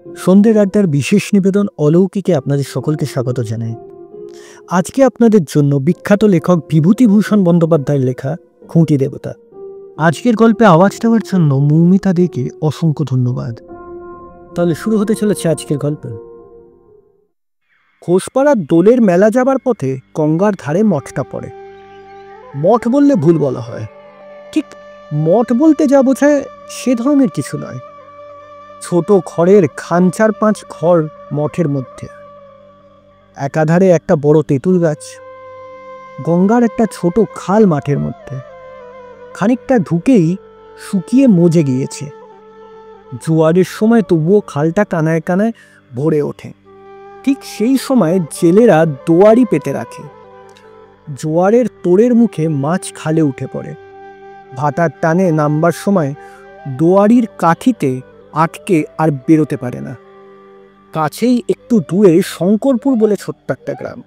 সন্ধ্যের আড্ডার বিশেষ নিবেদন অলৌকিকে আপনাদের সকলকে স্বাগত জানাই। আজকে আপনাদের জন্য বিখ্যাত লেখক বিভূতিভূষণ বন্দ্যোপাধ্যায়ের লেখা খুঁটি দেবতা। আজকের গল্পে আওয়াজ দেওয়ার জন্য মৌমিতা দেকে অসংখ্য ধন্যবাদ। তাহলে শুরু হতে চলেছে আজকের গল্প। ঘোষপাড়ার দোলের মেলা যাবার পথে গঙ্গার ধারে মঠটা পড়ে। মঠ বললে ভুল বলা হয়, ঠিক মঠ বলতে যা বোঝায় সে ধরনের কিছু নয়। ছোট খড়ের খান 4-5 ঘর মঠের মধ্যে। একাধারে একটা বড় তেঁতুল গাছ, গঙ্গার একটা ছোট খাল মাঠের মধ্যে। খানিকটা ঢুকেই শুকিয়ে মজে গিয়েছে। জোয়ারের সময় তবুও খালটা কানায় কানায় ভরে ওঠে। ঠিক সেই সময় জেলেরা দোয়ারি পেতে রাখে। জোয়ারের তোড়ের মুখে মাছ খালে উঠে পড়ে। ভাটার টানে নামবার সময় দোয়ারির কাঠিতে আটকে আর বেরোতে পারে না। কাছেই একটু দূরে শঙ্করপুর বলে ছোট্ট একটা গ্রাম।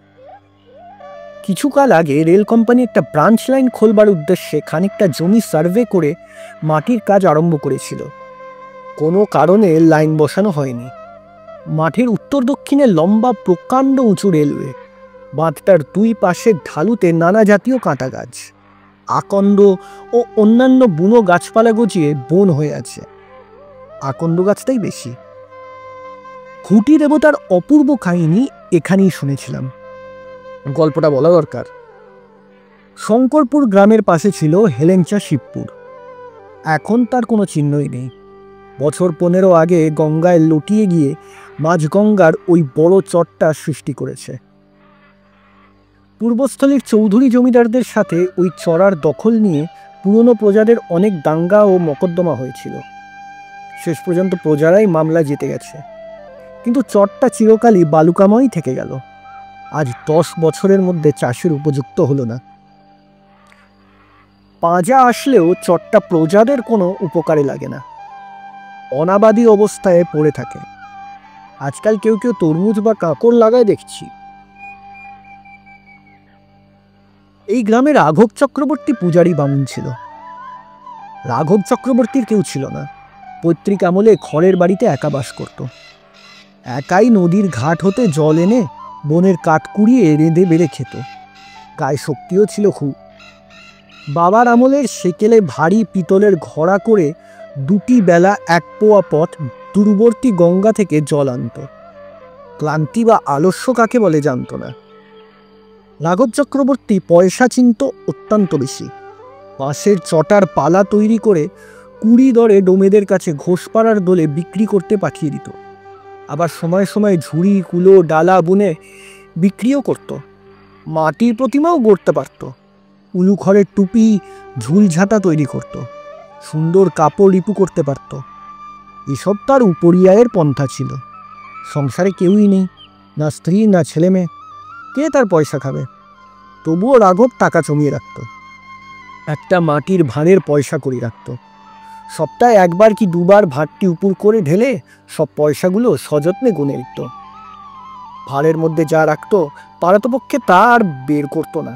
কিছুকাল আগে রেল কোম্পানি একটা ব্রাঞ্চ লাইন খোলবার উদ্দেশ্যে খানিকটা জমি সার্ভে করে মাটির কাজ আরম্ভ করেছিল। কোনো কারণে লাইন বসানো হয়নি। মাঠের উত্তর দক্ষিণে লম্বা প্রকাণ্ড উঁচু রেলওয়ে। বাঁধটার দুই পাশের ঢালুতে নানা জাতীয় কাঁটা গাছ, আকন্দ ও অন্যান্য বুনো গাছপালা গজিয়ে বন হয়ে আছে। আকন্দ গাছটাই বেশি। খুঁটি দেবতার অপূর্ব কাহিনী এখানেই শুনেছিলাম। গল্পটা বলা দরকার। শঙ্করপুর গ্রামের পাশে ছিল হেলেঞ্চা শিবপুর। এখন তার কোনো চিহ্নই নেই। বছর 15 আগে গঙ্গায় লটিয়ে গিয়ে মাঝগঙ্গার ওই বড় চরটা সৃষ্টি করেছে। পূর্বস্থলীর চৌধুরী জমিদারদের সাথে ওই চরার দখল নিয়ে পুরনো প্রজাদের অনেক দাঙ্গা ও মকদ্দমা হয়েছিল। শেষ পর্যন্ত প্রজারাই মামলা জিতে গেছে। কিন্তু চরটা চিরকালই বালুকাময় থেকে গেল। আজ 10 বছরের মধ্যে চাষের উপযুক্ত হলো না। পাঁজা আসলেও চরটা প্রজাদের কোনো উপকারে লাগে না। অনাবাদী অবস্থায় পড়ে থাকে। আজকাল কেউ কেউ তরমুজ বা কাঁকড় লাগায় দেখছি। এই গ্রামে রাঘব চক্রবর্তী পূজারী বামুন ছিল। রাঘব চক্রবর্তীর কেউ ছিল না। পৈতৃক আমলে খড়ের বাড়িতে একা বাস করত। একাই নদীর ঘাট হতে জল এনে বনের কাঠ কুড়িয়ে রেঁধে বেড়ে খেত। গায়ে শক্তিও ছিল খুব। বাবার আমলের সেকেলে ভারী পিতলের ঘড়া করে 2টি বেলা 1 পোয়া পথ দূরবর্তী গঙ্গা থেকে জল আনত। ক্লান্তি বা আলস্য কাকে বলে জানত না। রাঘব চক্রবর্তী পয়সা চিনত অত্যন্ত বেশি। বাঁশের চটার পালা তৈরি করে 20 দরে ডোমেদের কাছে ঘোষপাড়ার দোলে বিক্রি করতে পাঠিয়ে দিত। আবার সময় সময় ঝুড়ি কুলো ডালা বুনে বিক্রিও করত। মাটির প্রতিমাও গড়তে পারত। উলু খড়ের টুপি ঝুলঝাঁটা তৈরি করত। সুন্দর কাপড় রিপু করতে পারত। এসব তার উপরিয়ায়ের পন্থা ছিল। সংসারে কেউই নেই, না স্ত্রী না ছেলে মেয়ে। কে তার পয়সা খাবে? তবুও রাঘব টাকা জমিয়ে রাখত। একটা মাটির ভাঁড়ের পয়সা করে রাখত। সপ্তাহে 1বার কি 2বার ভাঁড়টি উপর করে ঢেলে সব পয়সাগুলো সযত্নে গুনে নিত। ভাঁড়ের মধ্যে যা রাখত পারতপক্ষে তা আর বের করতো না।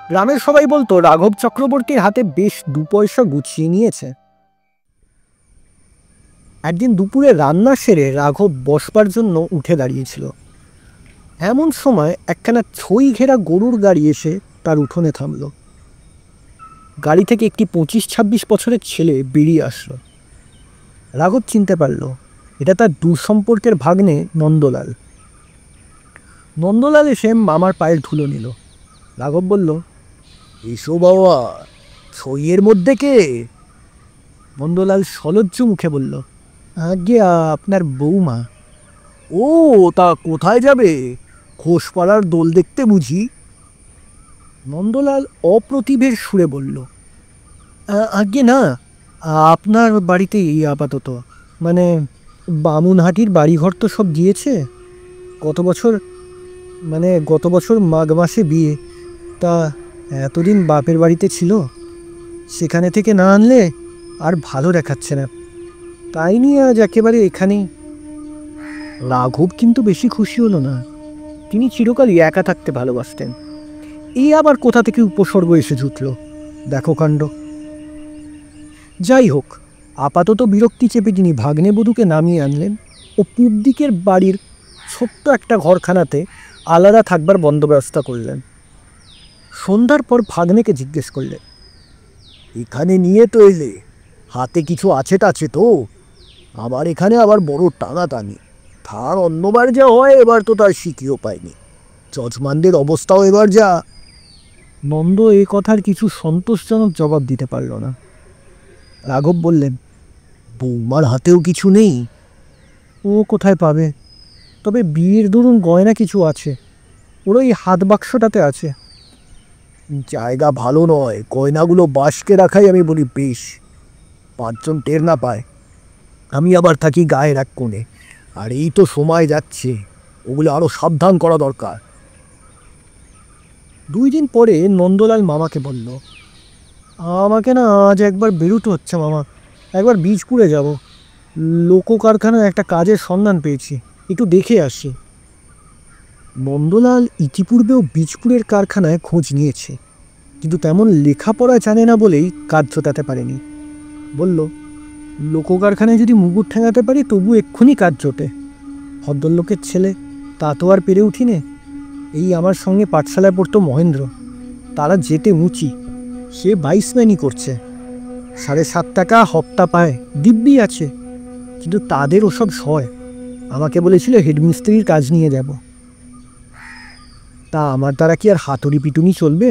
গ্রামের সবাই বলতো রাঘব চক্রবর্তীর হাতে বেশ 2 পয়সা গুছিয়ে নিয়েছে। একদিন দুপুরে রান্না সেরে রাঘব বসবার জন্য উঠে দাঁড়িয়েছিল। এমন সময় একখানা ছই ঘেরা গরুর গাড়ি এসে তার উঠোনে থামল। গাড়ি থেকে একটি 25-26 বছরের ছেলে বেরিয়ে আসলো। রাঘব চিনতে পারল এটা তার দূর সম্পর্কের ভাগ্নে নন্দলাল। নন্দলাল এসে মামার পায়ের ধুলো নিল। রাঘব বলল, এসো বাবা, ছইয়ের মধ্যে কে? নন্দলাল সলজ্জ মুখে বলল, আগে আপনার বৌমা। ও, তা কোথায় যাবে? ঘোষপাড়ার দোল দেখতে বুঝি? নন্দলাল অপ্রতিভের সুরে বলল, আগে না, আপনার বাড়িতেই আপাতত। মানে বামুনহাটির বাড়িঘর তো সব দিয়েছে। গত বছর মাঘ মাসে বিয়ে। তা এতদিন বাপের বাড়িতে ছিল, সেখানে থেকে না আনলে আর ভালো দেখাচ্ছে না। তাই নিয়ে আজ একেবারে এখানেই। রাঘব কিন্তু বেশি খুশি হলো না। তিনি চিরকালই একা থাকতে ভালোবাসতেন। এই আবার কোথা থেকে উপসর্গ এসে জুটল, দেখো কাণ্ড। যাই হোক, আপাতত বিরক্তি চেপে তিনি ভাগ্নে বধূকে নামিয়ে আনলেন। ও পূব দিকের বাড়ির ছোট্ট একটা ঘরখানাতে আলাদা থাকবার বন্দোবস্ত করলেন। সন্ধ্যার পর ভাগ্নেকে জিজ্ঞেস করলেন, এখানে নিয়ে তো এলে, হাতে কিছু আছে টাছে তো? আমার এখানে আবার বড় টানাটানি, তার অন্যবার যা হয় এবার তো তার শিখিও পায়নি, যজমানদের অবস্থাও এবার যা। নন্দ এ কথার কিছু সন্তোষজনক জবাব দিতে পারল না। রাঘব বললেন, বৌমার হাতেও কিছু নেই? ও কোথায় পাবে, তবে বিয়ের দরুন গয়না কিছু আছে, ওর ওই হাত বাক্সটাতে আছে। জায়গা ভালো নয়, গয়নাগুলো বাসকে রাখাই আমি বলি বেশ, 5 জন টের না পায়। আমি আবার থাকি গায়ের এক কোণে, আর এই তো সময় যাচ্ছে, ওগুলো আরও সাবধান করা দরকার। 2 দিন পরে নন্দলাল মামাকে বলল, আমাকে না আজ একবার বেরোতে হচ্ছে মামা, একবার বীজপুরে যাব, লোক কারখানায় একটা কাজের সন্ধান পেয়েছি, একটু দেখে আসি। নন্দলাল ইতিপূর্বেও বীজপুরের কারখানায় খোঁজ নিয়েছে, কিন্তু তেমন লেখাপড়া জানে না বলেই কাজ জোটাতে পারেনি। বলল, লোক কারখানায় যদি মুগুর ঠেঙাতে পারি তবু এক্ষুনি কাজ জোটে, ভদ্রলোকের ছেলে, তা তো আর পেরে উঠিনে। এই আমার সঙ্গে পাঠশালায় পড়তো মহেন্দ্র, তারা যেতে মুচি, সে 22 মাইনি করছে, 7.5 টাকা হপ্তা পায়, দিব্যি আছে, কিন্তু তাদের ওসব সয়। আমাকে বলেছিল হেডমিস্ত্রির কাজ নিয়ে যাব। তা আমার দ্বারা কি আর হাতুড়ি পিটুনি চলবে?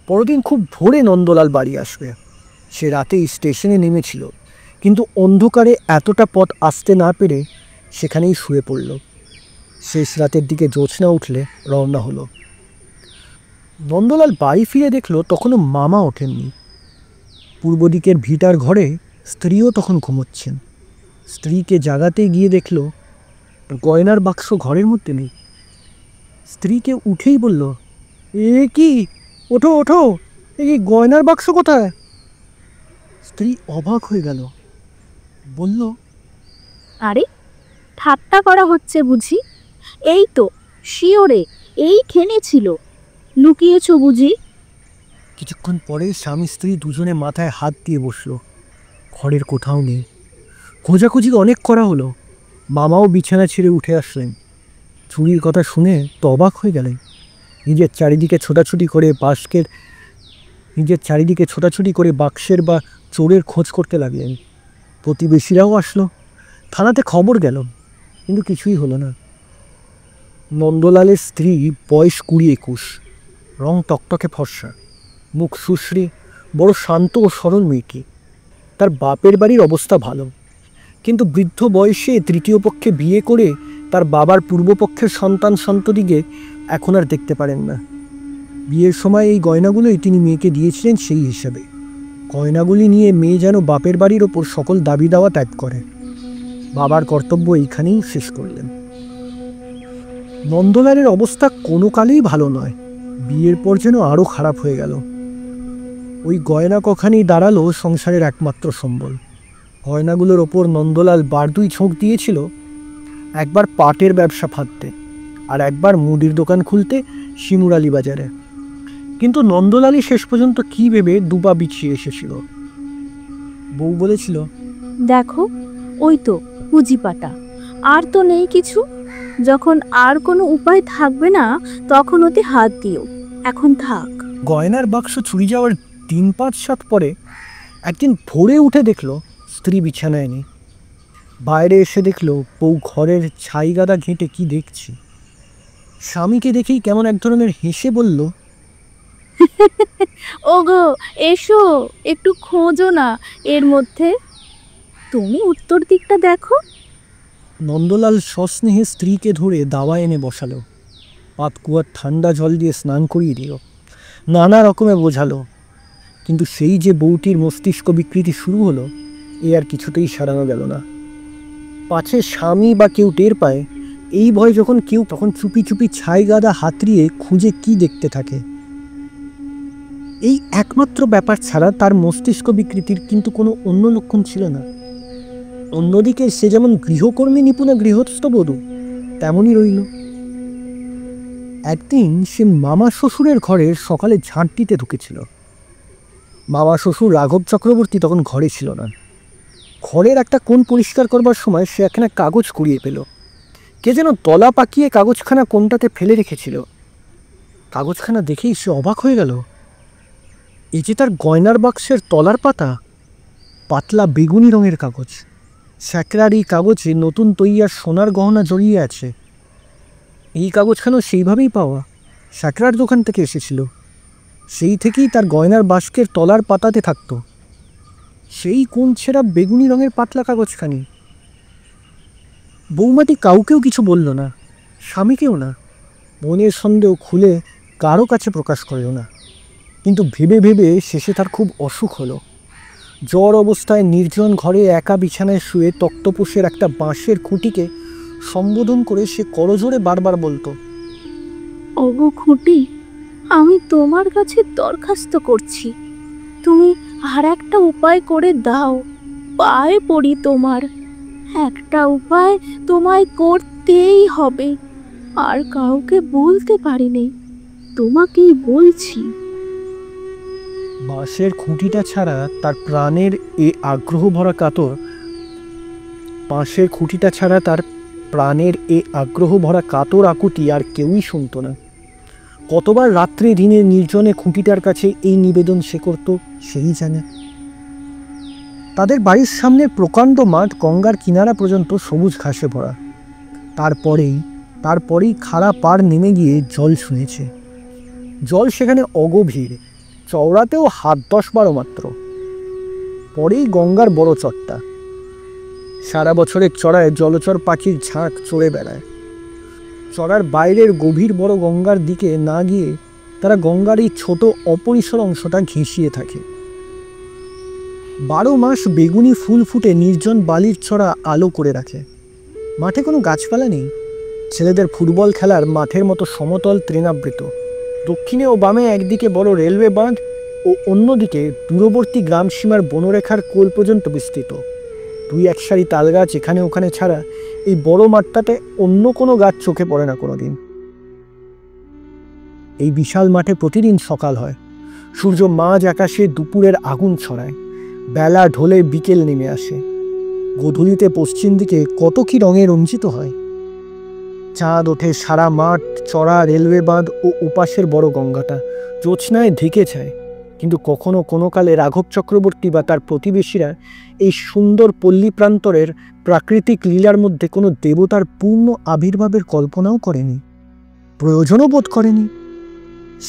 পরদিন খুব ভোরে নন্দলাল বাড়ি আসবে। সে রাতেই স্টেশনে নেমেছিল, কিন্তু অন্ধকারে এতটা পথ আসতে না পেরে সেখানেই শুয়ে পড়ল। শেষ রাতের দিকে জ্যোৎস্না উঠলে রওনা হলো। নন্দলাল বাড়ি ফিরে দেখল তখনও মামা ওঠেননি। পূর্ব দিকের ভিটার ঘরে স্ত্রীও তখন ঘুমোচ্ছেন। স্ত্রীকে জাগাতে গিয়ে দেখল গয়নার বাক্স ঘরের মধ্যে নেই। স্ত্রীকে উঠেই বলল, এ কি, ওঠো ওঠো, এই গয়নার বাক্স কোথায়? স্ত্রী অবাক হয়ে গেল, বলল, আরে ঠাট্টা করা হচ্ছে বুঝি? এই তো শিওরে এইখানে ছিল, লুকিয়েছ বুঝি? কিছুক্ষণ পরে স্বামী স্ত্রী দুজনে মাথায় হাত দিয়ে বসলো। ঘরের কোথাও নেই। খোঁজাখুঁজি অনেক করা হলো। মামাও বিছানা ছেড়ে উঠে আসলেন। চুরির কথা শুনে তো অবাক হয়ে গেলেন। নিজের চারিদিকে ছোটাছুটি করে বাক্সের বা চোরের খোঁজ করতে লাগলেন। প্রতিবেশীরাও আসলো, থানাতে খবর গেল, কিন্তু কিছুই হলো না। নন্দলালের স্ত্রী বয়স 20-21, রং টকটকে ফর্সা, মুখ সুশ্রী, বড় শান্ত ও সরল মেয়েটি। তার বাপের বাড়ির অবস্থা ভালো, কিন্তু বৃদ্ধ বয়সে তৃতীয় পক্ষে বিয়ে করে তার বাবার পূর্বপক্ষের সন্তান সন্ততিকে এখন আর দেখতে পারেন না। বিয়ের সময় এই গয়নাগুলোই তিনি মেয়েকে দিয়েছিলেন সেই হিসাবে। গয়নাগুলি নিয়ে মেয়ে যেন বাপের বাড়ির ওপর সকল দাবি দাওয়া ত্যাগ করে। বাবার কর্তব্য এইখানেই শেষ করলেন। নন্দলালের অবস্থা কোনো কালেই ভালো নয়, বিয়ের পর যেন আরও খারাপ হয়ে গেল। ওই গয়না কখানেই দাঁড়ালো সংসারের একমাত্র সম্বল। গয়নাগুলোর ওপর নন্দলাল বারদুই ঝোঁক দিয়েছিল, একবার পাটের ব্যবসা ফাঁদতে, আর একবার মুদির দোকান খুলতে শিমুরালি বাজারে। কিন্তু নন্দলালই শেষ পর্যন্ত কী ভেবে দুপা বিছিয়ে এসেছিল। বউ বলেছিল, দেখো ওই তো পুঁজিপাটা, আর তো নেই কিছু। যখন আর কোনো উপায় থাকবে না তখন ওতে হাত দিও, এখন থাক। গয়নার বাক্স চুরি যাওয়ার 3-5 পরে একদিন ভোরে উঠে দেখলো স্ত্রী বিছানায় নেই। বাইরে এসে দেখলো বউ ঘরের ছাই গাদা ঘেঁটে কি দেখছি। স্বামীকে দেখেই কেমন এক ধরনের হেসে বলল, ওগো এসো, একটু খোঁজো না এর মধ্যে, তুমি উত্তর দিকটা দেখো। নন্দলাল সস্নেহে স্ত্রীকে ধরে দাওয়া এনে বসালো, পাতকুয়ার ঠান্ডা জল দিয়ে স্নান করিয়ে দিল, নানা রকমে বোঝালো। কিন্তু সেই যে বউটির মস্তিষ্ক বিকৃতি শুরু হলো, এ আর কিছুতেই সারানো গেল না। পাছে স্বামী বা কেউ টের পায়, এই ভয় যখন কেউ তখন চুপি চুপি ছাই গাদা হাতড়িয়ে খুঁজে কি দেখতে থাকে। এই একমাত্র ব্যাপার ছাড়া তার মস্তিষ্ক বিকৃতির কিন্তু কোনো অন্য লক্ষণ ছিল না। অন্যদিকে সে যেমন গৃহকর্মী নিপুণা গৃহস্থ বধূ, তেমনই রইল। একদিন সে মামা শ্বশুরের ঘরে সকালে ঝাঁট দিতে ঢুকেছিল। মামা শ্বশুর রাঘব চক্রবর্তী তখন ঘরে ছিল না। ঘরের একটা কোণ পরিষ্কার করবার সময় সে একখানা কাগজ কুড়িয়ে পেল। কে যেন তলা পাকিয়ে কাগজখানা কোণটাতে ফেলে রেখেছিল। কাগজখানা দেখেই সে অবাক হয়ে গেল। এই যে তার গয়নার বাক্সের তলার পাতা, পাতলা বেগুনি রঙের কাগজ। স্যাকরার এই কাগজে নতুন তৈয়ার সোনার গহনা জড়িয়ে আছে। এই কাগজখানাও সেইভাবেই পাওয়া, স্যাকরার দোকান থেকে এসেছিল। সেই থেকেই তার গয়নার বাস্কের তলার পাতাতে থাকতো সেই কোণ ছেঁড়া বেগুনি রঙের পাতলা কাগজখানি। বৌমাটি কাউকেও কিছু বলল না, স্বামীকেও না, মনের সন্দেহ খুলে কারো কাছে প্রকাশ করল না। কিন্তু ভেবে ভেবে শেষে তার খুব অসুখ হলো। জ্বর অবস্থায় নির্জন ঘরে একা বিছানায় শুয়ে তক্তপোষের একটা বাঁশের খুঁটিকে সম্বোধন করে সে করজোড়ে বারবার বলতো, ওগো খুঁটি, আমি তোমার কাছে দরখাস্ত করছি, তুমি আর একটা উপায় করে দাও, পায়ে পড়ি তোমার। একটা উপায় তোমায় করতেই হবে, আর কাউকে বলতে পারিনি, তোমাকেই বলছি। বাঁশের খুঁটিটা ছাড়া তার প্রাণের এ আগ্রহ ভরা কাতর বাঁশের খুঁটিটা ছাড়া তার প্রাণের এ আগ্রহ ভরা কাতর আকুতি আর কেউই শুনত না। কতবার রাত্রে দিনে নির্জনে খুঁটিটার কাছে এই নিবেদন সে করত সেই জানে। তাদের বাড়ির সামনে প্রকাণ্ড মাঠ গঙ্গার কিনারা পর্যন্ত সবুজ ঘাসে ভরা। তারপরেই খাড়া পাড় নেমে গিয়ে জল শুনেছে। জল সেখানে অগভীর, চওড়াতেও হাত 10-12 মাত্র। পরেই গঙ্গার বড় চরটা। সারা বছরের চড়ায় জলচর পাখির ঝাঁক চড়ে বেড়ায়। চড়ার বাইরের গভীর বড় গঙ্গার দিকে না গিয়ে তারা গঙ্গার এই ছোট অপরিসর অংশটা ঘেঁষিয়ে থাকে। 12 মাস বেগুনি ফুল ফুটে নির্জন বালির ছড়া আলো করে রাখে। মাঠে কোনো গাছপালা নেই। ছেলেদের ফুটবল খেলার মাঠের মতো সমতল তৃণাবৃত। দক্ষিণে ও বামে একদিকে বড় রেলওয়ে বাঁধ ও অন্যদিকে দূরবর্তী গ্রাম সীমার বনরেখার কোল পর্যন্ত বিস্তৃত। 2-1 সারি তাল গাছ এখানে ওখানে ছাড়া এই বড় মাঠটাতে অন্য কোনো গাছ চোখে পড়ে না কোনোদিন। এই বিশাল মাঠে প্রতিদিন সকাল হয়। সূর্য মাঝ আকাশে দুপুরের আগুন ছড়ায়। বেলা ঢলে বিকেল নেমে আসে। গোধূলিতে পশ্চিম দিকে কত কি রঙে রঞ্জিত হয়। চাঁদ ওঠে সারা মাঠ, চড়া রেলওয়ে বাঁধ ও উপাসের বড় গঙ্গাটা জ্যোৎস্নায় ঢেকে যায়। কিন্তু কখনো কোনো কালে রাঘব চক্রবর্তী বা তার প্রতিবেশীরা এই সুন্দর পল্লী প্রান্তরের প্রাকৃতিক লীলার মধ্যে কোনো দেবতার পূর্ণ আবির্ভাবের কল্পনাও করেনি, প্রয়োজনও বোধ করেনি।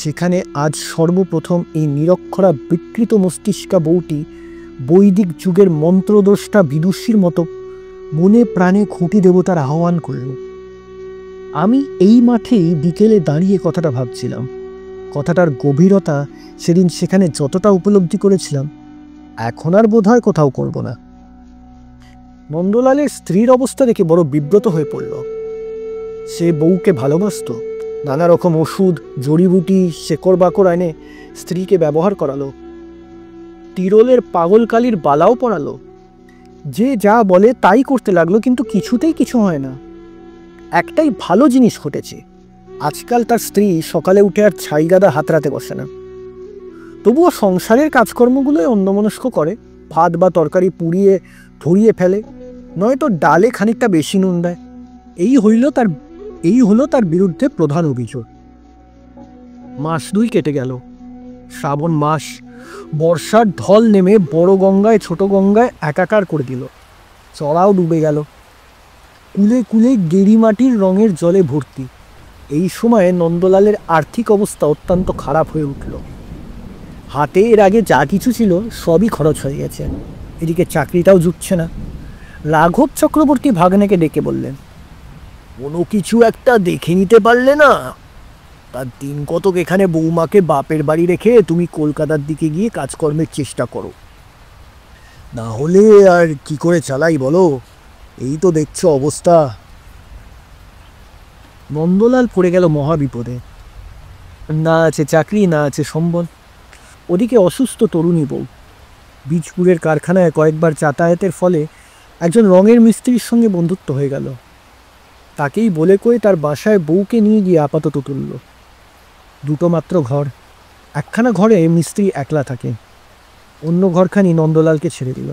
সেখানে আজ সর্বপ্রথম এই নিরক্ষরা বিকৃত মস্তিষ্কা বউটি বৈদিক যুগের মন্ত্রদ্রষ্টা বিদুষীর মতো মনে প্রাণে খুঁটি দেবতার আহ্বান করল। আমি এই মাঠেই বিকেলে দাঁড়িয়ে কথাটা ভাবছিলাম। কথাটার গভীরতা সেদিন সেখানে যতটা উপলব্ধি করেছিলাম এখন আর বোধহয় কোথাও করব না। নন্দলালের স্ত্রীর অবস্থা দেখে বড় বিব্রত হয়ে পড়ল। সে বউকে ভালোবাসত। নানা রকম ওষুধ, জড়িবুটি, শেকড় বাকড় এনে স্ত্রীকে ব্যবহার করালো। তিরলের পাগলকালির বালাও পরালো। যে যা বলে তাই করতে লাগলো, কিন্তু কিছুতেই কিছু হয় না। একটাই ভালো জিনিস ঘটেছে, আজকাল তার স্ত্রী সকালে উঠে আর ছাইগাদা হাতড়াতে বসে না। তবুও সংসারের কাজকর্মগুলোই অন্যমনস্ক করে। ভাত বা তরকারি পুড়িয়ে ধরিয়ে ফেলে, নয়তো ডালে খানিকটা বেশি নুন দেয়। এই হলো তার বিরুদ্ধে প্রধান অভিযোগ। মাস 2 কেটে গেল। শ্রাবণ মাস। বর্ষার ঢল নেমে বড় গঙ্গায় ছোট গঙ্গায় একাকার করে দিল। চড়াও ডুবে গেল। কুলে কুলে গেরিমাটির রঙের জলে ভর্তি। এই সময়ে নন্দলালের আর্থিক অবস্থা অত্যন্ত খারাপ হয়ে উঠল। হাতে এর আগে যা কিছু ছিল সবই খরচ হয়ে গেছে। এদিকে চাকরিটাও জুটছে না। রাঘব চক্রবর্তী ভাগ্নেকে ডেকে বললেন, কোনো কিছু একটা দেখে নিতে পারলে না? তার দিন কতক এখানে বৌমাকে বাপের বাড়ি রেখে তুমি কলকাতার দিকে গিয়ে কাজকর্মের চেষ্টা করো। না হলে আর কি করে চালাই বলো? এই তো দেখছো অবস্থা। নন্দলাল পড়ে গেল মহাবিপদে। না আছে চাকরি, না আছে সম্বল। ওদিকে অসুস্থ তরুণী বউ। বীজপুরের কারখানায় কয়েকবার যাতায়াতের ফলে একজন রঙের মিস্ত্রির সঙ্গে বন্ধুত্ব হয়ে গেল। তাকেই বলে কয়ে তার বাসায় বউকে নিয়ে গিয়ে আপাতত তুলল। 2টো মাত্র ঘর। একখানা ঘরে মিস্ত্রি একলা থাকে, অন্য ঘরখানি নন্দলালকে ছেড়ে দিল।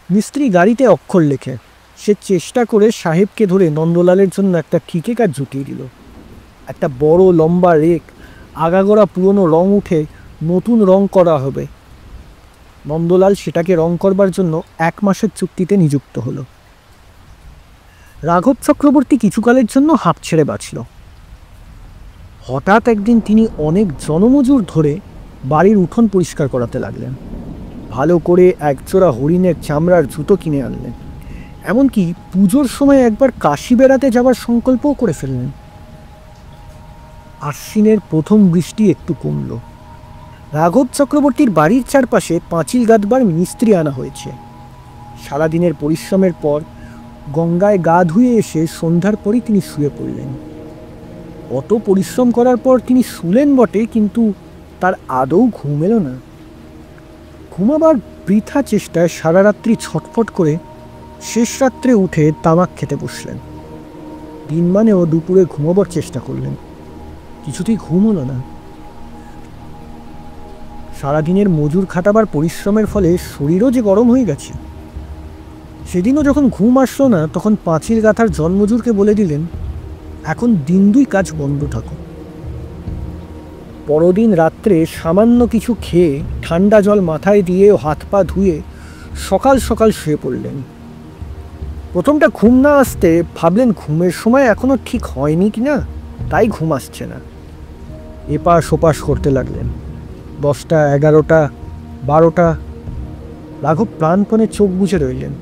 মিস্ত্রি গাড়িতে অক্ষর লেখে। সে চেষ্টা করে সাহেবকে ধরে নন্দলালের জন্য একটা ঠিকে কাজ জুটিয়ে দিল। একটা বড় লম্বা রেক, আগাগোড়া পুরনো রং উঠে নতুন রং করা হবে। নন্দলাল সেটাকে রং করবার জন্য 1 মাসের চুক্তিতে নিযুক্ত হলো। রাঘব চক্রবর্তী কিছুকালের জন্য হাঁপ ছেড়ে বাঁচল। হঠাৎ একদিন তিনি অনেক জনমজুর ধরে বাড়ির উঠোন পরিষ্কার করাতে লাগলেন। ভালো করে একজোড়া হরিণের চামড়ার জুতো কিনে আনলেন। এমনকি পুজোর সময় একবার কাশি বেড়াতে যাবার সংকল্পও করে ফেললেন। আশ্বিনের প্রথম বৃষ্টি একটু কমল। রাঘব চক্রবর্তীর বাড়ির চারপাশে পাঁচিল গাঁথবার মিস্ত্রি আনা হয়েছে। সারাদিনের পরিশ্রমের পর গঙ্গায় গা ধুয়ে এসে সন্ধ্যার পরই তিনি শুয়ে পড়লেন। অত পরিশ্রম করার পর তিনি শুলেন বটে, কিন্তু তার আদৌ ঘুম এলো না। ঘুমাবার বৃথা চেষ্টায় সারা রাত্রি ছটফট করে শেষ রাত্রে উঠে তামাক খেতে বসলেন। দিনমানেও দুপুরে ঘুমাবার চেষ্টা করলেন, কিছুতেই ঘুম হলো না। সারাদিনের মজুর খাটাবার পরিশ্রমের ফলে শরীরও যে গরম হয়ে গেছে। সেদিনও যখন ঘুম আসলো না, তখন পাঁচিল গাঁথার জন্মজুরকে বলে দিলেন, এখন দিন 2 কাজ বন্ধ থাকো। পরদিন রাত্রে সামান্য কিছু খেয়ে ঠান্ডা জল মাথায় দিয়ে হাত পা ধুয়ে সকাল সকাল শুয়ে পড়লেন। প্রথমটা ঘুম না আসতে ভাবলেন ঘুমের সময় এখনো ঠিক হয়নি কিনা, তাই ঘুম আসছে না। এপাশ ওপাশ করতে লাগলেন। 10টা, 11টা, 12টা। রাঘব প্রাণপণে চোখ বুজে রইলেন।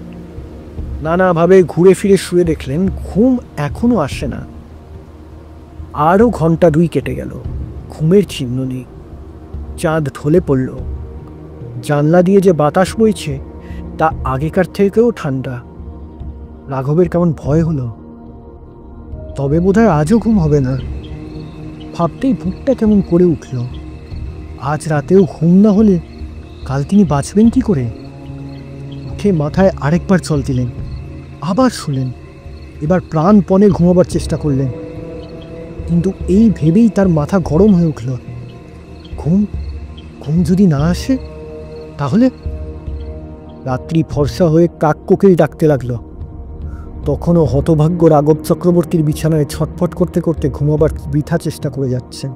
নানাভাবে ঘুরে ফিরে শুয়ে দেখলেন ঘুম এখনো আসে না। আরও ঘন্টা 2 কেটে গেল, ঘুমের চিহ্ন নেই। চাঁদ ঢলে পড়ল। জানলা দিয়ে যে বাতাস বইছে তা আগেকার থেকেও ঠান্ডা। রাঘবের কেমন ভয় হলো। তবে বোধহয় আজও ঘুম হবে না। ভাবতেই বুকটা কেমন করে উঠল। আজ রাতেও ঘুম না হলে কাল তিনি বাঁচবেন কি করে? উঠে মাথায় আরেকবার জল দিলেন, আবার শুলেন। এবার প্রাণপণে ঘুমাবার চেষ্টা করলেন, কিন্তু এই ভেবেই তার মাথা গরম হয়ে উঠল। ঘুম ঘুম যদি না আসে তাহলে? রাত্রি ফর্সা হয়ে কাককোকিল ডাকতে লাগলো। তখনও হতভাগ্য রাঘব চক্রবর্তীর বিছানায় ছটফট করতে করতে ঘুমাবার বৃথা চেষ্টা করে যাচ্ছেন।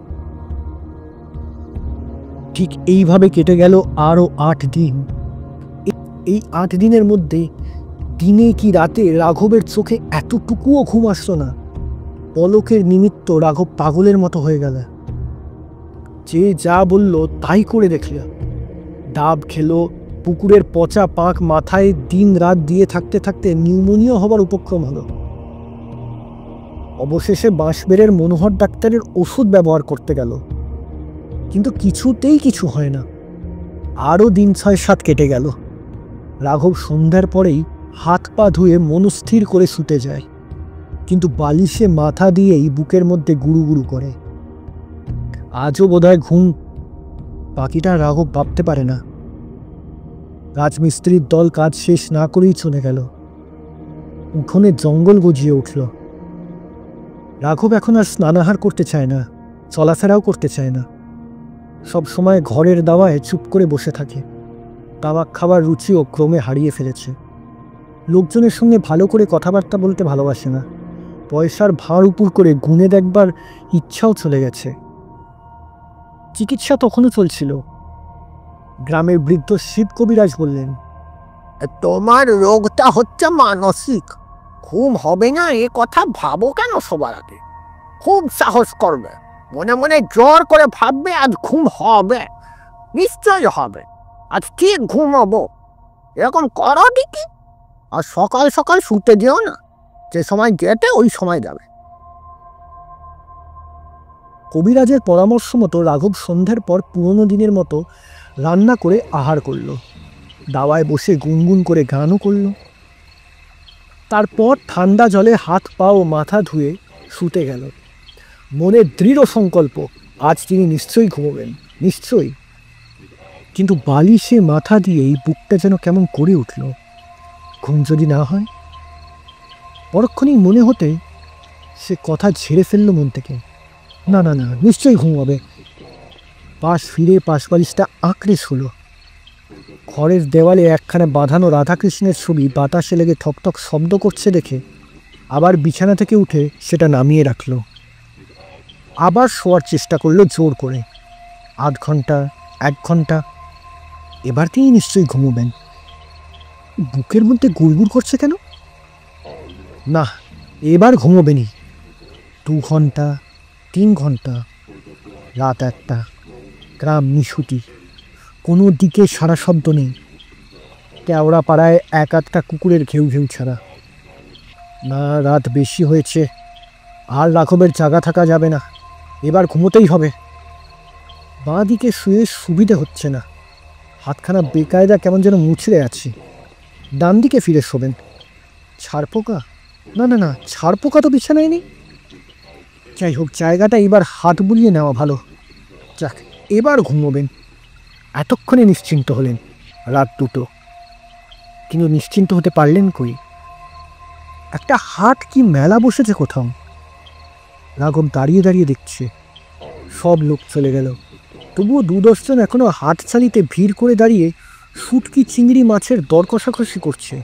ঠিক এইভাবে কেটে গেল আরও 8 দিন। এই 8 দিনের মধ্যে দিনে কি রাতে রাঘবের চোখে এতটুকুও ঘুম আসলো না। পলকের নিমিত্ত রাঘব পাগলের মতো হয়ে গেল। যে যা বলল তাই করে দেখল। ডাব খেলো, পুকুরের পচা পাঁক মাথায় দিন রাত দিয়ে থাকতে থাকতে নিউমোনিয়া হবার উপক্রম হলো। অবশেষে বাঁশবেড়ের মনোহর ডাক্তারের ওষুধ ব্যবহার করতে গেল, কিন্তু কিছুতেই কিছু হয় না। আরও দিন 6-7 কেটে গেল। রাঘব সন্ধ্যার পরেই হাত পা ধুয়ে মনস্থির করে শুতে যায়, কিন্তু বালিশে মাথা দিয়েই বুকের মধ্যে গুরু গুরু করে। আজও বোধহয় ঘুম, বাকিটা রাঘব ভাবতে পারে না। রাজমিস্ত্রির দল কাজ শেষ না করেই চলে গেল। উঠোনে জঙ্গল গজিয়ে উঠল। রাঘব এখন আর স্নানাহার করতে চায় না, চলাফেরাও করতে চায় না। সব সময় ঘরের দাওয়ায় চুপ করে বসে থাকে। তামাক খাবার রুচিও ক্রমে হারিয়ে ফেলেছে। লোকজনের সঙ্গে ভালো করে কথাবার্তা বলতে ভালোবাসে না। পয়সার ভার উপর করে গুনে দেখবার ইচ্ছাও চলে গেছে। চিকিৎসা তখনও চলছিল। গ্রামের বৃদ্ধ শিব কবিরাজ বললেন, তোমার রোগটা হচ্ছে মানসিক। ঘুম হবে না এ কথা ভাবো কেন সবার আগে? খুব সাহস করবে, মনে মনে জোর করে ভাববে আজ ঘুম হবে। নিশ্চয় হবে, আজ ঠিক ঘুমাবো। এরকম করো দেখি। আর সকাল সকাল শুতে যেও না, যে সময় যেতে ওই সময় যাবে। কবিরাজের পরামর্শ মতো রাঘব সন্ধ্যার পর পুরনো দিনের মতো রান্না করে আহার করল। দাওয়ায় বসে গুনগুন করে গানও করল। তারপর ঠান্ডা জলে হাত পা ও মাথা ধুয়ে শুতে গেল। মনে দৃঢ় সংকল্প, আজ তিনি নিশ্চয়ই ঘুমোবেন, নিশ্চয়ই। কিন্তু বালিশে মাথা দিয়েই বুকটা যেন কেমন করে উঠল। ঘুম যদি না হয়? পরক্ষণেই মনে হতে সে কথা ঝেড়ে ফেলল মন থেকে। না না না, নিশ্চয়ই ঘুম হবে। পাশ ফিরে পাশ বালিশটা আঁকড়ে শুলো। ঘরের দেওয়ালে একখানা বাঁধানো রাধাকৃষ্ণের ছবি বাতাসে লেগে ঠকঠক শব্দ করছে দেখে আবার বিছানা থেকে উঠে সেটা নামিয়ে রাখল। আবার শোয়ার চেষ্টা করলো জোর করে। ৮ ঘন্টা, ১ ঘন্টা, এবার তিনি নিশ্চয়ই ঘুমোবেন। বুকের মধ্যে গুড়গুড় করছে কেন? না, এবার ঘুমোবেনি। ২ ঘন্টা, ৩ ঘন্টা, রাত ১টা, গ্রাম নিশুতি, কোনো দিকে সারা শব্দ নেই। কেওড়া পাড়ায় ১-৮টা কুকুরের ঘেউ ঘেউ ছাড়া। না, রাত বেশি হয়েছে, আর রাঘবের জাগা থাকা যাবে না, এবার ঘুমোতেই হবে। বাঁ দিকে শুয়ে সুবিধে হচ্ছে না, হাতখানা বেকায়দা কেমন যেন মুছড়ে আছে। ডান দিকে ফিরে শোবেন। ছাড়পোকা? না না না, ছাড়পোকা তো বিছানায় নেই। যাই হোক, জায়গাটা এবার হাত বুলিয়ে নেওয়া ভালো। যাক, এবার ঘুমোবেন। এতক্ষণে নিশ্চিন্ত হলেন। রাত ২টো, কিন্তু নিশ্চিন্ত হতে পারলেন কই? একটা হাট কি মেলা বসেছে কোথাও। রাঘব দাঁড়িয়ে দাঁড়িয়ে দেখছে। সব লোক চলে গেল, তবুও ২-১০ জন এখনো হাটছালিতে ভিড় করে দাঁড়িয়ে শুটকি চিংড়ি মাছের দর কষাকষি করছে।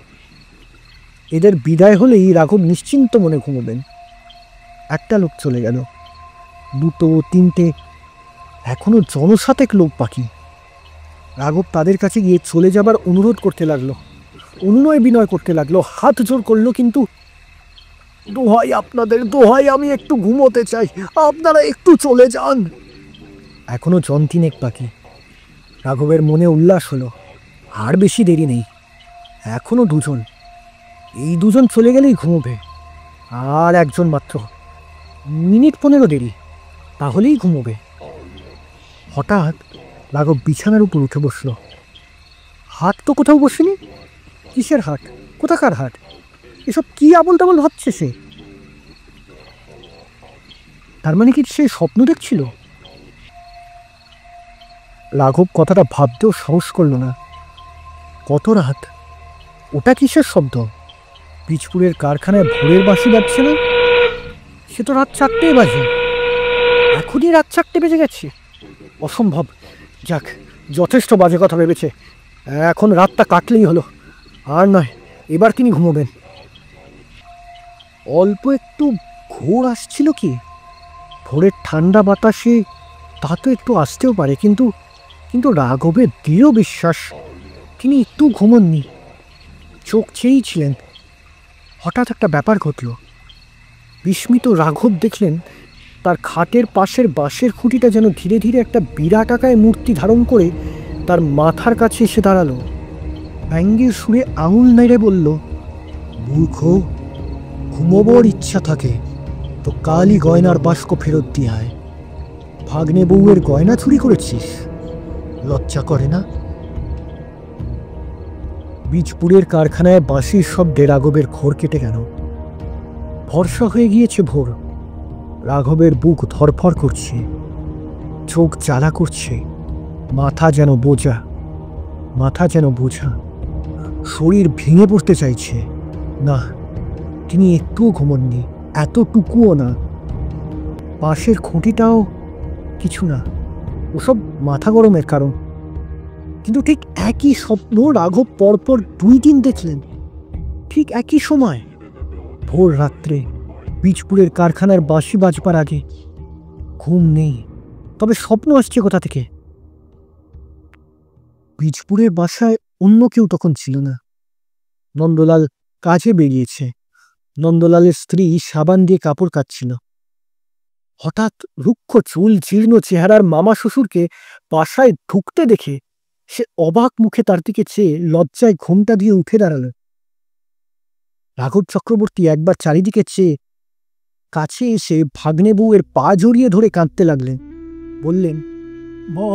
এদের বিদায় হলেই রাঘব নিশ্চিন্ত মনে ঘুমোবেন। একটা লোক চলে গেল, ২টো, ৩টে, এখনো জনশতেক লোক বাকি। রাঘব তাদের কাছে গিয়ে চলে যাবার অনুরোধ করতে লাগলো, অনুনয় বিনয় করতে লাগলো, হাত জোর করলো, কিন্তু দোহাই আপনাদের, দোহাই, আমি একটু ঘুমোতে চাই, আপনারা একটু চলে যান। এখনো জন ৩ বাকি। রাঘবের মনে উল্লাস হলো, আর বেশি দেরি নেই, এখনো ২জন। এই ২জন চলে গেলেই ঘুমোবে। আর ১জন মাত্র, মিনিট ১৫ দেরি, তাহলেই ঘুমোবে। হঠাৎ রাঘব বিছানার উপর উঠে বসল। হাট তো কোথাও বসেনি। কিসের হাট? কোথাকার হাট? এসব কি আবল তাবল ভাবছে সে? তার মানে কি সে স্বপ্ন দেখছিল? রাঘব কথাটা ভাবতেও সাহস করল না। কত রাত? ওটা কিসের শব্দ? পিচপুরের কারখানায় ভোরের বাঁশি বাজছে না? সে তো রাত ৪টে বাজে। এখনই রাত ৪টে বেজে গেছে? অসম্ভব। যাক, যথেষ্ট বাজে কথা ভেবেছে, এখন রাতটা কাটলেই হলো। আর নয়, এবার তিনি ঘুমোবেন। অল্প একটু ঘোর আসছিল কি? ভোরের ঠান্ডা বাতাসে তা তো একটু আসতেও পারে, কিন্তু কিন্তু রাঘবের দৃঢ় বিশ্বাস তিনি একটু ঘুমোননি, চোখ চেয়েই ছিলেন। হঠাৎ একটা ব্যাপার ঘটল। বিস্মিত রাঘব দেখলেন তার খাটের পাশের বাঁশের খুঁটিটা যেন ধীরে ধীরে একটা বিরাটাকায় মূর্তি ধারণ করে তার মাথার কাছে এসে দাঁড়ালো। ব্যঙ্গের সুরে আঙুল নেড়ে বলল, মূর্খ, ঘুমোবার ইচ্ছা থাকে তো কালই গয়নার বাস্ক ফেরত দিয়ে আয়। ভাগ্নে বউয়ের গয়না চুরি করেছিস? লজ্জা করে না? বীজপুরের কারখানায় বাঁশির শব্দে রাঘবের ঘোর কেটে গেল। ভরসা হয়ে গিয়েছে ভোর। রাঘবের বুক ধরফর করছে, চোখ জ্বালা করছে, মাথা যেন বোঝা, মাথা যেন বোঝা, শরীর ভেঙে পড়তে চাইছে। না, তিনি একটুও ঘুমননি, এতটুকুও না। পাশের খুঁটিটাও কিছু না, ওসব মাথা গরমের কারণ। কিন্তু ঠিক একই স্বপ্ন রাঘব পরপর ২ দিন দেখলেন, ঠিক একই সময়, ভোর রাত্রে, বীজপুরের কারখানার বাঁশি বাজবার আগে। ঘুম নেই, তবে স্বপ্ন আসছে কোথা থেকে? বীজপুরের বাসায় অন্য কেউ তখন ছিল না। নন্দলাল কাজে বেরিয়েছে। নন্দলালের স্ত্রী সাবান দিয়ে কাপড় কাচ্ছিল। হঠাৎ রুক্ষ চুল, জীর্ণ চেহারার মামা শ্বশুরকে বাসায় ঢুকতে দেখে সে অবাক মুখে তার দিকে চেয়ে লজ্জায় ঘোমটা দিয়ে উঠে দাঁড়াল। রাঘব চক্রবর্তী একবার চারিদিকে চেয়ে কাছে এসে ভাগ্নে বউয়ের পা জড়িয়ে ধরে কাঁদতে লাগলেন। বললেন, মা,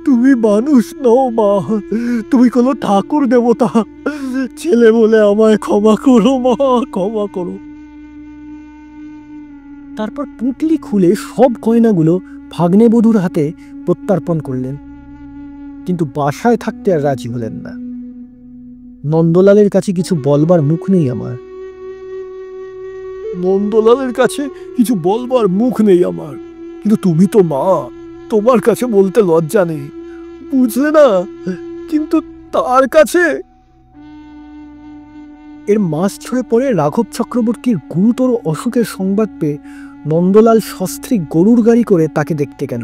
তুমি মানুষ নও মা, তুমি কোনো ঠাকুর দেবতা, ছেলে বলে আমায় ক্ষমা করো মা, ক্ষমা করো। তারপর পুঁটলি খুলে সব গয়নাগুলো ভাগ্নে বধূর হাতে প্রত্যর্পণ করলেন, কিন্তু বাসায় থাকতে আর রাজি হলেন না। নন্দলালের কাছে কিছু বলবার মুখ নেই আমার। নন্দলালের কাছে কিছু বলবার মুখ নেই আমার, কিন্তু তুমি তো মা, তোমার কাছে বলতে লজ্জা নেই, বুঝলে না? কিন্তু তার কাছে। এর মাস ছড়ে পরে রাঘব চক্রবর্তীর গুরুতর অসুখের সংবাদ পেয়ে নন্দলাল সস্ত্রীক গরুর গাড়ি করে তাকে দেখতে গেল।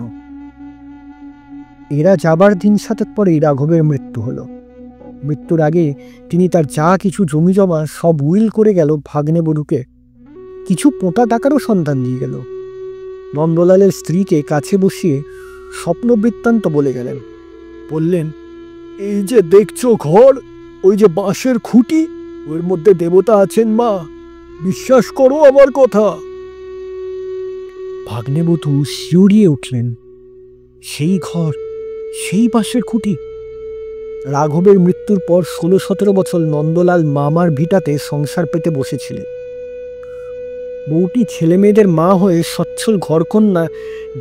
এরা যাবার দিন 7 পরেই রাঘবের মৃত্যু হলো। মৃত্যুর আগে তিনি তার যা কিছু জমি জমা সব উইল করে গেল ভাগ্নে বধূকে। কিছু পোঁতা টাকারও সন্ধান দিয়ে গেল। নন্দলালের স্ত্রীকে কাছে বসিয়ে স্বপ্ন বৃত্তান্ত বলে গেলেন। বললেন, এই যে দেখছো ঘর, ওই যে বাঁশের খুঁটি, ওর মধ্যে দেবতা আছেন মা, বিশ্বাস করো আমার কথা। ভাগ্নেবধূ শিউরিয়ে উঠলেন। সেই ঘর, সেই বাঁশের খুঁটি। রাঘবের মৃত্যুর পর 16-17 বছর নন্দলাল মামার ভিটাতে সংসার পেতে বসেছিলেন। বউটি ছেলে মেয়েদের মা হয়ে সচ্ছল ঘরকন্যা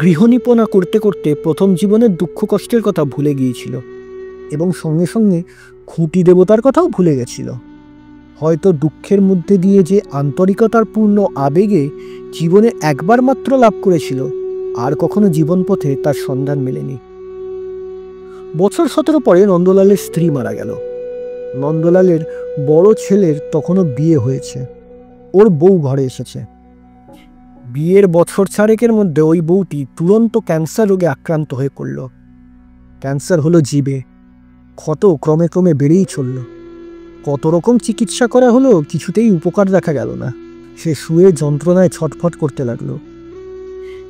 গৃহনিপনা করতে করতে প্রথম জীবনের দুঃখ কষ্টের কথা ভুলে গিয়েছিল এবং সঙ্গে সঙ্গে খুঁটি দেবতার কথাও ভুলে গেছিল। হয়তো দুঃখের মধ্যে দিয়ে যে আন্তরিকতার পূর্ণ আবেগে জীবনে একবার মাত্র লাভ করেছিল, আর কখনো জীবনপথে তার সন্ধান মেলেনি। বছর 17 পরে নন্দলালের স্ত্রী মারা গেল। নন্দলালের বড় ছেলের তখনও বিয়ে হয়েছে, ওর বউ ঘরে এসেছে। বিয়ের বছর 4 মধ্যে ওই বউটি তুরন্ত ক্যান্সার রোগে আক্রান্ত হয়ে পড়ল। ক্যান্সার হলো জীবে, ক্ষত ক্রমে ক্রমে বেড়েই চলল। কত রকম চিকিৎসা করা হলো, কিছুতেই উপকার দেখা গেল না। সে শুয়ে যন্ত্রণায় ছটফট করতে লাগলো।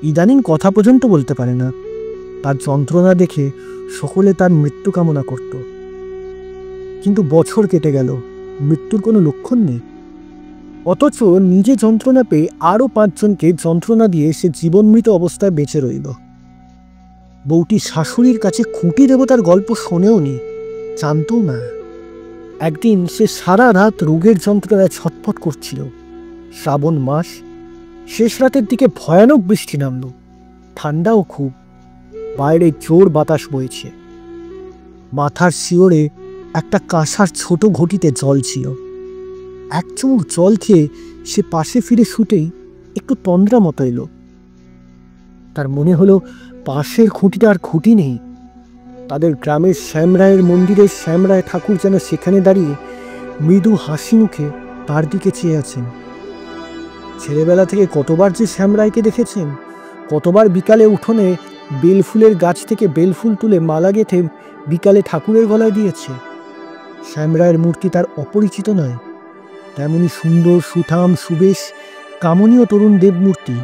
ইদানিং কথা পর্যন্ত বলতে পারে না। তার যন্ত্রণা দেখে সকলে তার মৃত্যু কামনা করত। কিন্তু বছর কেটে গেল, মৃত্যুর কোনো লক্ষণ নেই। অথচ নিজে যন্ত্রণা পেয়ে আরও 5 জনকে যন্ত্রণা দিয়ে সে জীবনমৃত অবস্থায় বেঁচে রইল। বউটি শাশুড়ির কাছে খুঁটি দেবতার গল্প শোনেও নি, জানতও না। একদিন সে সারা রাত রোগের যন্ত্রণায় ছটফট করছিল। শ্রাবণ মাস, শেষ রাতের দিকে ভয়ানক বৃষ্টি নামল। ঠান্ডাও খুব, বাইরে জোর বাতাস বইছে। মাথার শিওরে একটা কাঁসার ছোট ঘটিতে জল ছিল। এক চুমুক জল খেয়ে সে পাশে ফিরে শুতেই একটু তন্দ্রা মতো এলো। তার মনে হলো পাশের খুঁটিটা আর খুঁটি নেই। তাদের গ্রামের শ্যামরায়ের মন্দিরের শ্যামরায় ঠাকুর যেন সেখানে দাঁড়িয়ে মৃদু হাসি মুখে তার দিকে চেয়ে আছেন। ছেলেবেলা থেকে কতবার যে শ্যামরায়কে দেখেছেন, কতবার বিকালে উঠোনে বেলফুলের গাছ থেকে বেলফুল তুলে মালা গেঁথে বিকালে ঠাকুরের গলায় দিয়েছে। শ্যামরায়ের মূর্তি তার অপরিচিত নয়। তেমনি সুন্দর, সুঠাম, সুবেশ, কামনীয় তরুণ দেবমূর্তি।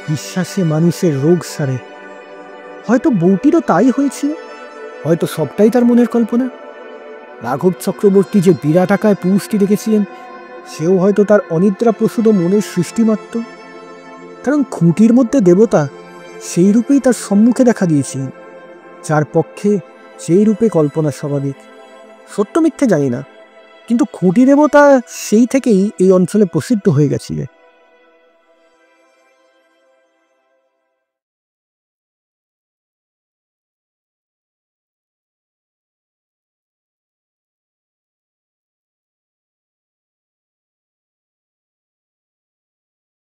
বিশ্বাসে মানুষের রোগ সারে। হয়তো বউটিরও তাই হয়েছিল, হয়তো সবটাই তার মনের কল্পনা। রাঘব চক্রবর্তী যে বিরাট আকায় পুরুষটি দেখেছিলেন, সেও হয়তো তার অনিদ্রাপ্রসূত মনের সৃষ্টিমাত্র। কারণ খুঁটির মধ্যে দেবতা সেই রূপেই তার সম্মুখে দেখা দিয়েছিলেন, যার পক্ষে সেই রূপে কল্পনা স্বাভাবিক। সত্য মিথ্যে জানি না, কিন্তু খুঁটি দেবতা সেই থেকেই এই অঞ্চলে প্রসিদ্ধ হয়ে গেছিলেন।